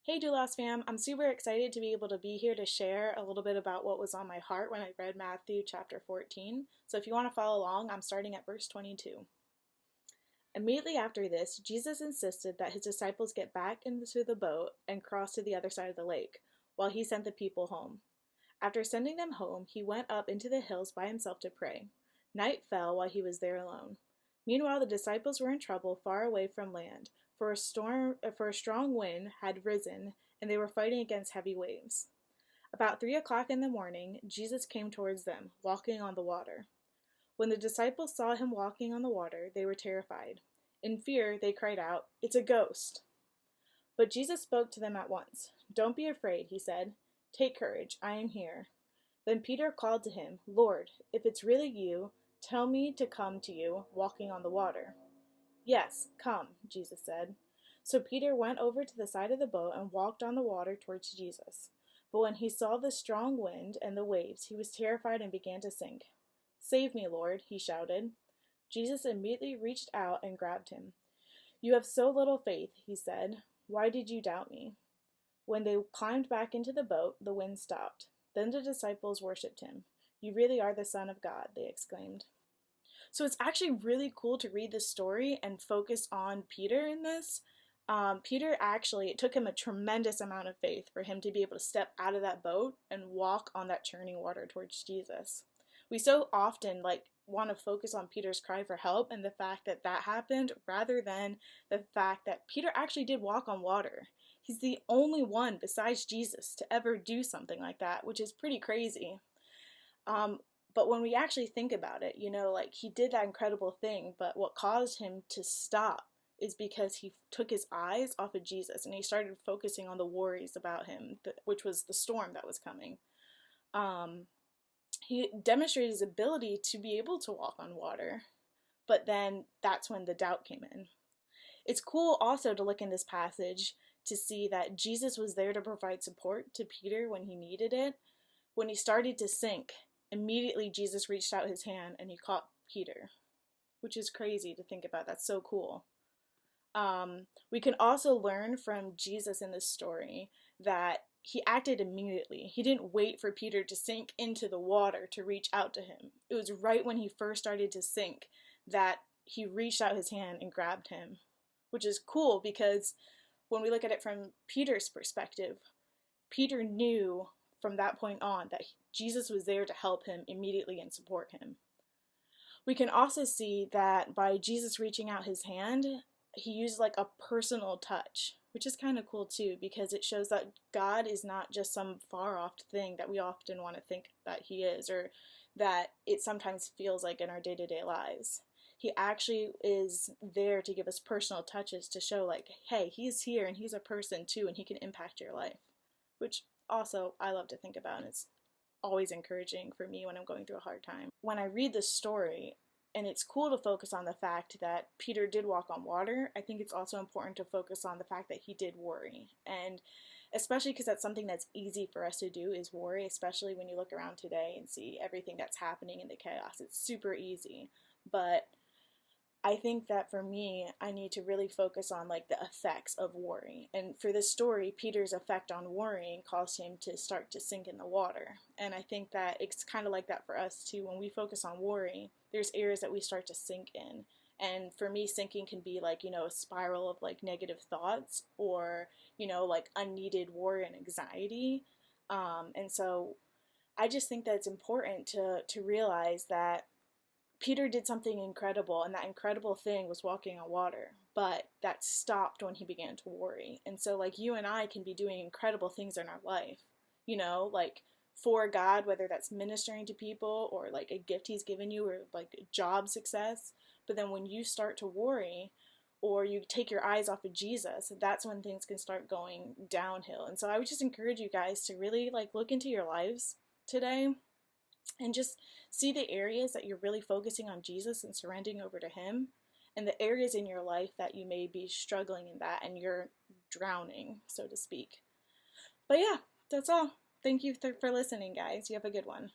Hey Doulos fam, I'm super excited to be able to be here to share a little bit about what was on my heart when I read Matthew chapter 14. So if you want to follow along, I'm starting at verse 22. Immediately after this, Jesus insisted that his disciples get back into the boat and cross to the other side of the lake, while he sent the people home. After sending them home, he went up into the hills by himself to pray. Night fell while he was there alone. Meanwhile, the disciples were in trouble far away from land, for a strong wind had risen, and they were fighting against heavy waves. About 3 o'clock in the morning, Jesus came towards them, walking on the water. When the disciples saw him walking on the water, they were terrified. In fear, they cried out, "It's a ghost!" But Jesus spoke to them at once. "Don't be afraid," he said. "Take courage, I am here." Then Peter called to him, "Lord, if it's really you, tell me to come to you, walking on the water." "Yes, come," Jesus said. So Peter went over to the side of the boat and walked on the water towards Jesus. But when he saw the strong wind and the waves, he was terrified and began to sink. "Save me, Lord," he shouted. Jesus immediately reached out and grabbed him. "You have so little faith," he said. "Why did you doubt me?" When they climbed back into the boat, the wind stopped. Then the disciples worshipped him. "You really are the Son of God," they exclaimed. So it's actually really cool to read this story and focus on Peter in this. Peter actually, it took him a tremendous amount of faith for him to be able to step out of that boat and walk on that churning water towards Jesus. We so often want to focus on Peter's cry for help and the fact that that happened rather than the fact that Peter actually did walk on water. He's the only one besides Jesus to ever do something like that, which is pretty crazy. But when we actually think about it, he did that incredible thing, but what caused him to stop is because he took his eyes off of Jesus and he started focusing on the worries about him, which was the storm that was coming. He demonstrated his ability to be able to walk on water, but then that's when the doubt came in. It's cool also to look in this passage to see that Jesus was there to provide support to Peter when he needed it. When he started to sink, immediately Jesus reached out his hand and he caught Peter, which is crazy to think about. That's so cool. We can also learn from Jesus in this story that he acted immediately. He didn't wait for Peter to sink into the water to reach out to him. It was right when he first started to sink that he reached out his hand and grabbed him, which is cool because when we look at it from Peter's perspective, Peter knew from that point on that Jesus was there to help him immediately and support him. We can also see that by Jesus reaching out his hand, he used a personal touch, which is kind of cool too, because it shows that God is not just some far off thing that we often want to think that he is, or that it sometimes feels like in our day-to-day lives. He actually is there to give us personal touches to show hey, he's here and he's a person too and he can impact your life, which also I love to think about, and it's always encouraging for me when I'm going through a hard time. When I read this story, and it's cool to focus on the fact that Peter did walk on water, I think it's also important to focus on the fact that he did worry. And especially because that's something that's easy for us to do, is worry, especially when you look around today and see everything that's happening in the chaos. It's super easy. But I think that for me, I need to really focus on the effects of worry. And for this story, Peter's effect on worrying caused him to start to sink in the water. And I think that it's kind of like that for us too. When we focus on worry, there's areas that we start to sink in. And for me, sinking can be a spiral of negative thoughts or, unneeded worry and anxiety. And so I just think that it's important to realize that Peter did something incredible, and that incredible thing was walking on water, but that stopped when he began to worry. And so you and I can be doing incredible things in our life, for God, whether that's ministering to people or a gift he's given you or job success. But then when you start to worry or you take your eyes off of Jesus, that's when things can start going downhill. And so I would just encourage you guys to really look into your lives today and just see the areas that you're really focusing on Jesus and surrendering over to him, and the areas in your life that you may be struggling in that and you're drowning, so to speak. But yeah, that's all. Thank you for listening, guys. You have a good one.